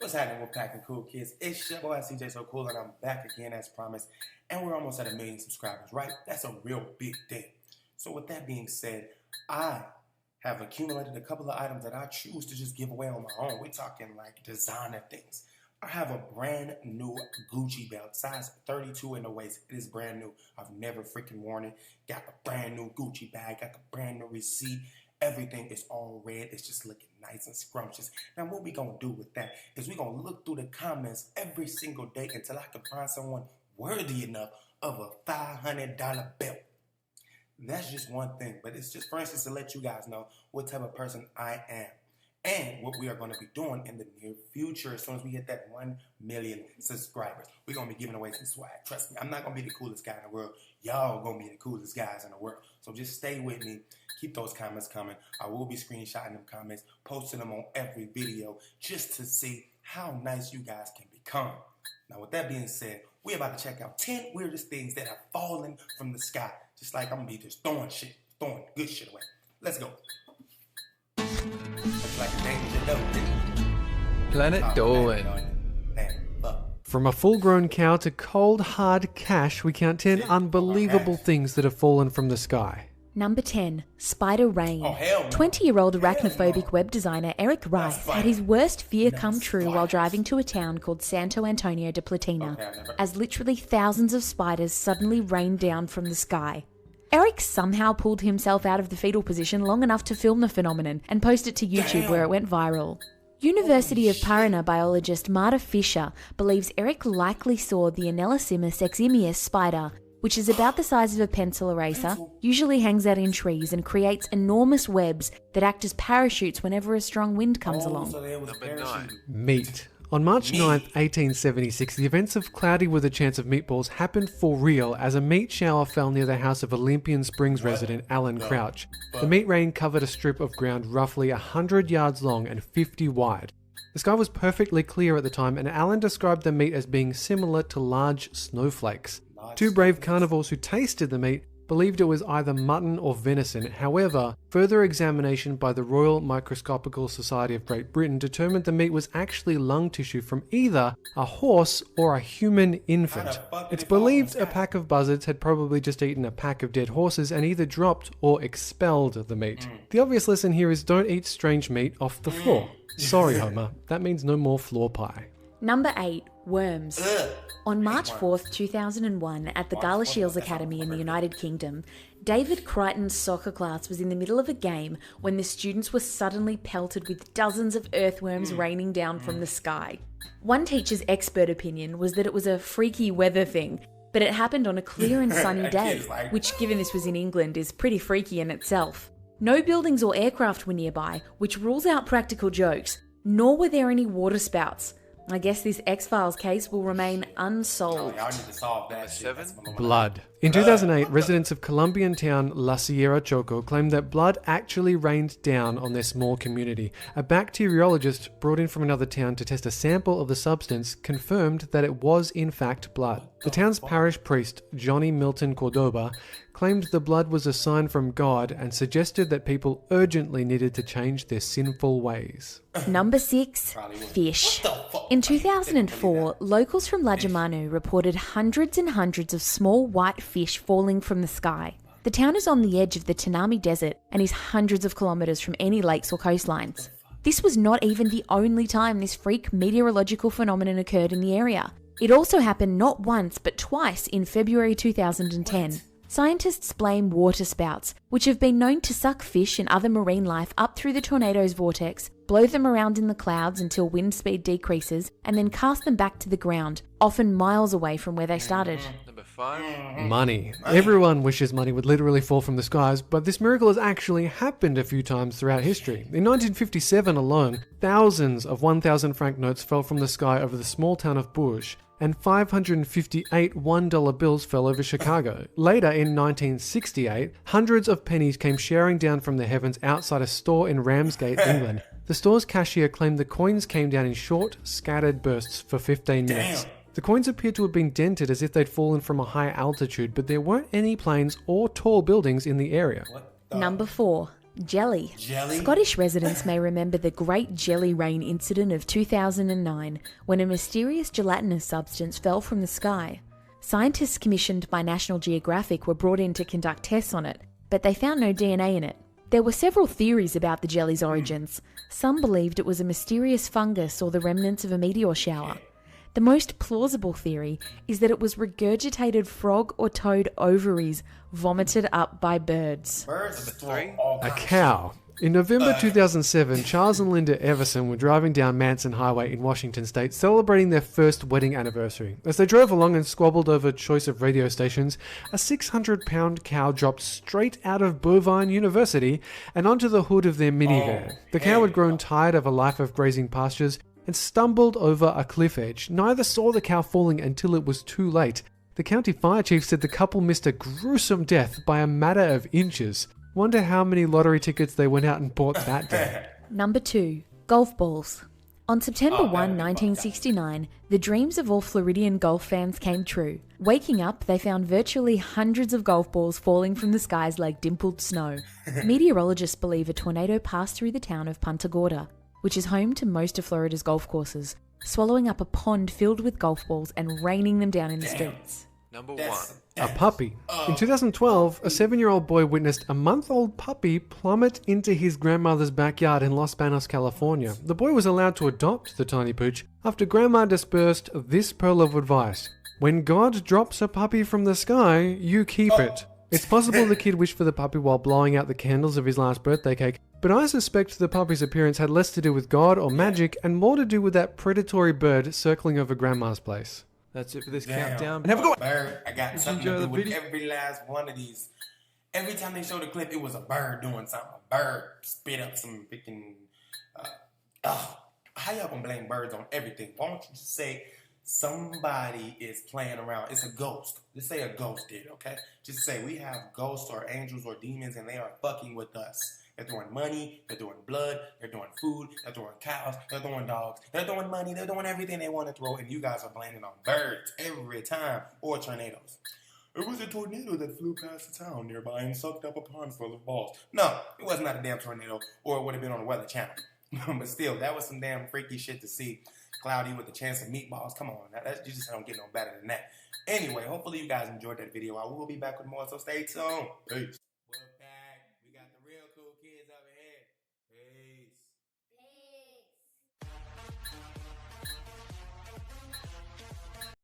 What's happening with Packing Cool Kids? It's your boy CJ So Cool, and I'm back again as promised. And we're almost at 1 million subscribers, right? That's a real big thing. So with that being said, I have accumulated a couple of items that I choose to just give away on my own. We're talking like designer things. I have a brand new Gucci belt, size 32 in the waist. It is brand new. I've never freaking worn it. Got the brand new Gucci bag, got the brand new receipt. Everything is all red. It's just looking nice and scrumptious. Now, what we gonna do with that is we gonna look through the comments every single day until I can find someone worthy enough of a $500 belt. That's just one thing, but it's just, for instance, to let you guys know what type of person I am and what we are going to be doing in the near future. As soon as we hit that 1 million subscribers, we're going to be giving away some swag. Trust me, I'm not going to be the coolest guy in the world. Y'all going to be the coolest guys in the world. So just stay with me. Keep those comments coming. I will be screenshotting them comments, posting them on every video just to see how nice you guys can become. Now, with that being said, we're about to check out 10 weirdest things that have fallen from the sky. Just like I'm going to be just throwing good shit away. Let's go. Looks like a danger though. Planet Dolan. From a full-grown cow to cold, hard cash, we count 10 unbelievable things that have fallen from the sky. Number 10. Spider Rain. Oh, hell no. 20-year-old arachnophobic web designer Eric Rice had his worst fear come true while driving to a town called Santo Antonio de Platina, as literally thousands of spiders suddenly rained down from the sky. Eric somehow pulled himself out of the fetal position long enough to film the phenomenon and post it to YouTube where it went viral. University of Paraná biologist Marta Fischer believes Eric likely saw the Anelosimus eximius spider, which is about the size of a pencil eraser, usually hangs out in trees and creates enormous webs that act as parachutes whenever a strong wind comes along. Meat. On March 9th, 1876, the events of Cloudy with a Chance of Meatballs happened for real as a meat shower fell near the house of Olympian Springs resident Alan Crouch. The meat rain covered a strip of ground roughly 100 yards long and 50 wide. The sky was perfectly clear at the time, and Alan described the meat as being similar to large snowflakes. Two brave carnivores who tasted the meat believed it was either mutton or venison. However, further examination by the Royal Microscopical Society of Great Britain determined the meat was actually lung tissue from either a horse or a human infant. It's believed a pack of buzzards had probably just eaten a pack of dead horses and either dropped or expelled the meat. The obvious lesson here is don't eat strange meat off the floor. Sorry, Homer, that means no more floor pie. Number 8. Worms. On March 4th, 2001, at the Galashiels Academy in the United Kingdom, David Crichton's soccer class was in the middle of a game when the students were suddenly pelted with dozens of earthworms raining down from the sky. One teacher's expert opinion was that it was a freaky weather thing, but it happened on a clear and sunny day, which, given this was in England, is pretty freaky in itself. No buildings or aircraft were nearby, which rules out practical jokes, nor were there any water spouts. I guess this X-Files case will remain unsolved. Blood. In 2008, residents of Colombian town La Sierra Choco claimed that blood actually rained down on their small community. A bacteriologist brought in from another town to test a sample of the substance confirmed that it was in fact blood. The town's parish priest, Johnny Milton Cordoba, claimed the blood was a sign from God and suggested that people urgently needed to change their sinful ways. Number 6. Fish. In 2004, locals from Lajamanu reported hundreds and hundreds of small white fish falling from the sky. The town is on the edge of the Tanami Desert and is hundreds of kilometres from any lakes or coastlines. This was not even the only time this freak meteorological phenomenon occurred in the area. It also happened not once but twice in February 2010. Scientists blame water spouts, which have been known to suck fish and other marine life up through the tornado's vortex, blow them around in the clouds until wind speed decreases, and then cast them back to the ground, often miles away from where they started. Number 5. Money. Everyone wishes money would literally fall from the skies, but this miracle has actually happened a few times throughout history. In 1957 alone, thousands of 1,000 franc notes fell from the sky over the small town of Bourges, and 558 $1 bills fell over Chicago. Later, in 1968, hundreds of pennies came showering down from the heavens outside a store in Ramsgate, England. The store's cashier claimed the coins came down in short, scattered bursts for 15 minutes. The coins appeared to have been dented as if they'd fallen from a high altitude, but there weren't any planes or tall buildings in the area. Number 4. Jelly. Jelly? Scottish residents may remember the Great Jelly Rain incident of 2009, when a mysterious gelatinous substance fell from the sky. Scientists commissioned by National Geographic were brought in to conduct tests on it, but they found no DNA in it. There were several theories about the jelly's origins. Some believed it was a mysterious fungus or the remnants of a meteor shower. The most plausible theory is that it was regurgitated frog or toad ovaries vomited up by birds. Birds A cow. In November 2007, Charles and Linda Everson were driving down Manson Highway in Washington State, celebrating their first wedding anniversary. As they drove along and squabbled over choice of radio stations, a 600-pound cow dropped straight out of Bovine University and onto the hood of their minivan. The cow had grown tired of a life of grazing pastures and stumbled over a cliff edge. Neither saw the cow falling until it was too late. The county fire chief said the couple missed a gruesome death by a matter of inches. Wonder how many lottery tickets they went out and bought that day. Number 2. Golf balls. On September 1, 1969, the dreams of all Floridian golf fans came true. Waking up, they found virtually hundreds of golf balls falling from the skies like dimpled snow. Meteorologists believe a tornado passed through the town of Punta Gorda, which is home to most of Florida's golf courses, swallowing up a pond filled with golf balls and raining them down in the streets. Number 1. A puppy. In 2012, a 7-year-old boy witnessed a month-old puppy plummet into his grandmother's backyard in Los Banos, California. The boy was allowed to adopt the tiny pooch after grandma dispersed this pearl of advice. When God drops a puppy from the sky, you keep it. It's possible the kid wished for the puppy while blowing out the candles of his last birthday cake, but I suspect the puppy's appearance had less to do with God or magic and more to do with that predatory bird circling over grandma's place. That's it for this countdown. And have a good one. Bird, I got something enjoy to the do with video. every last one of these. Every time they showed a clip, it was a bird doing something. A bird spit up some freaking... how y'all gonna blame birds on everything? Why don't you just say somebody is playing around? It's a ghost. Let's say a ghost did, okay? Just say we have ghosts or angels or demons and they are fucking with us. They're throwing money, they're throwing blood, they're throwing food, they're throwing cows, they're throwing dogs, they're throwing money, they're doing everything they want to throw, and you guys are blaming on birds every time, or tornadoes. It was a tornado that flew past the town nearby and sucked up a pond full of balls. No, it was not a damn tornado, or it would have been on the Weather Channel. But still, that was some damn freaky shit to see. Cloudy with a chance of meatballs. Come on, you just don't get no better than that. Anyway, hopefully you guys enjoyed that video. I will be back with more, so stay tuned. Peace.